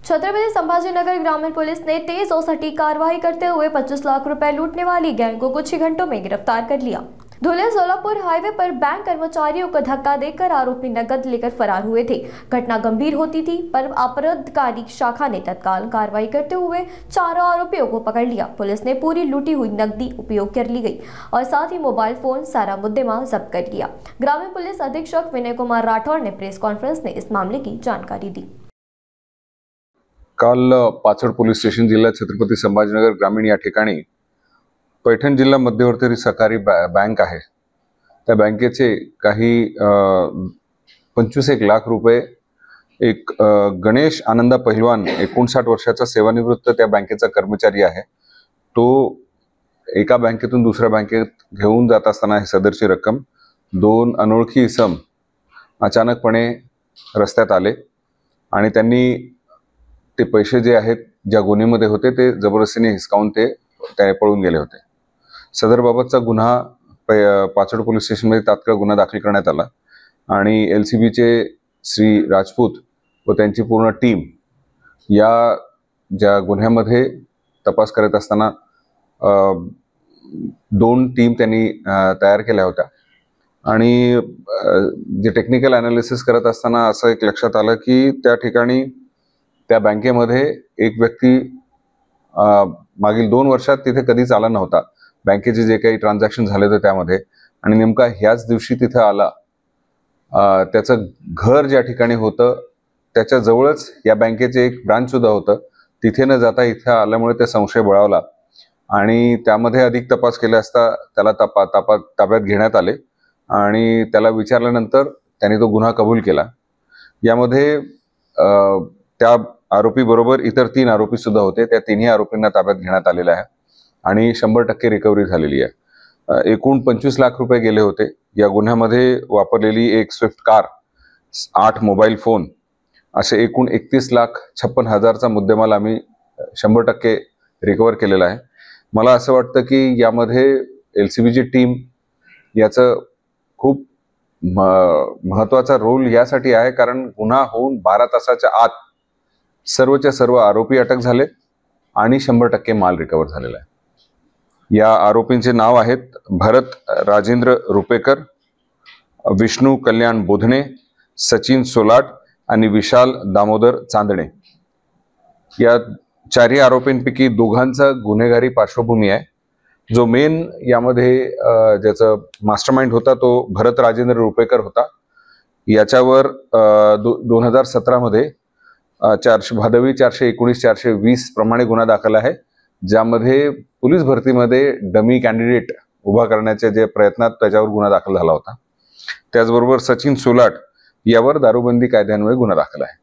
छत्रपति संभाजीनगर ग्रामीण पुलिस ने तेज और सटीक कार्रवाई करते हुए 25 लाख रुपए लूटने वाली गैंग को कुछ ही घंटों में गिरफ्तार कर लिया। धुले सोलापुर हाईवे पर बैंक कर्मचारियों को धक्का देकर आरोपी नकद लेकर फरार हुए थे। घटना गंभीर होती थी पर अपराधकारी शाखा ने तत्काल कार्रवाई करते हुए चारों आरोपियों को पकड़ लिया। पुलिस ने पूरी लूटी हुई नकदी उपयोग कर ली गई और साथ ही मोबाइल फोन सारा मुद्देमाल जब्त कर लिया। ग्रामीण पुलिस अधीक्षक विनय कुमार राठौर ने प्रेस कॉन्फ्रेंस में इस मामले की जानकारी दी। काल पाचड पोलीस स्टेशन जिल्ह्यात छत्रपती संभाजीनगर ग्रामीण या ठिकाणी पैठण जिल्हा मध्यवर्ती सहकारी बँक आहे, त्या बँकेचे काही 25 लाख रुपये एक गणेश आनंदा पहिलवान 59 वर्षाचा सेवानिवृत्त त्या बँकेचा कर्मचारी आहे। तो एका बँकेतून दुसऱ्या बँकेत घेऊन जात असताना ही सदरची रक्कम दोन अनोळखी इसम अचानकपणे रस्त्यात आले आणि त्यांनी ते पैसे जे आहेत ज्या गुन्ह्यामध्ये होते ते जबरदस्तीने हिसकावून ते पळून गेले होते। सदर बाबतचा गुन्हा पाचड पोलीस स्टेशनमध्ये तात्काळ गुन्हा दाखल करण्यात आला आणि एलसीबीचे श्री राजपूत व त्यांची पूर्ण टीम या ज्या गुन्ह्यामध्ये तपास करत असताना दोन टीम त्यांनी तयार केल्या होत्या आणि जे टेक्निकल एनालिसिस करत असताना असं एक लक्षात आलं की त्या ठिकाणी त्या बँकेमध्ये एक व्यक्ती मागील 2 वर्षात तिथे कधीच आला नव्हता। बँकेचे जे काही ट्रान्झॅक्शन झाले होते त्यामध्ये आणि नेमका ह्याच दिवशी तिथे आला। त्याचं घर ज्या ठिकाणी होतं त्याच्या जवळच या बँकेचे एक ब्रांच सुद्धा होतं। तिथे न जाता इथे आल्यामुळे ते संशय बळावला आणि त्यामध्ये अधिक तपास केला असता त्याला ताब्यात घेण्यात आले आणि त्याला विचारल्यानंतर त्याने तो गुन्हा कबूल केला। यामध्ये त्या आरोपी बरोबर इतर 3 आरोपी सुद्धा होते। त्या तिन्ही आरोपींना ताब्यात घेण्यात आलेला आहे आणि 100% रिकव्हरी झालेली आहे। एकूण 25 लाख रुपये गेले होते। या गुन्ह्यामध्ये वापरलेली एक स्विफ्ट कार, 8 मोबाईल फोन असे एकूण 31,56,000चा मुद्देमाल आम्ही 100% रिकव्हर केलेला आहे। मला असं वाटतं की यामध्ये एलसीबीची टीम याचं खूप महत्त्वाचा रोल यासाठी आहे कारण गुन्हा होऊन 12 तासाच्या आत सर्वच्या सर्व आरोपी अटक झाले आणि 100% माल रिकव्हर झालेला आहे। या आरोपींचे नाव आहेत भरत राजेंद्र रुपेकर, विष्णू कल्याण बोधणे, सचिन सोलाट आणि विशाल दामोदर चांदणे। या 4 आरोपींपैकी दोघांचा गुन्हेगारी पार्श्वभूमी आहे। जो मेन यामध्ये ज्याचा मास्टरमाइंड होता तो भरत राजेंद्र रुपेकर होता। याच्यावर 2017 मध्ये 419, 420 प्रमाणे गुन्हा दाखल आहे, ज्यामध्ये पोलीस भरतीमध्ये डमी कॅन्डिडेट उभा करण्याच्या जे प्रयत्नात त्याच्यावर गुन्हा दाखल झाला होता। त्याचबरोबर सचिन सोलाट यावर दारूबंदी कायद्यान्वये गुन्हा दाखल आहे।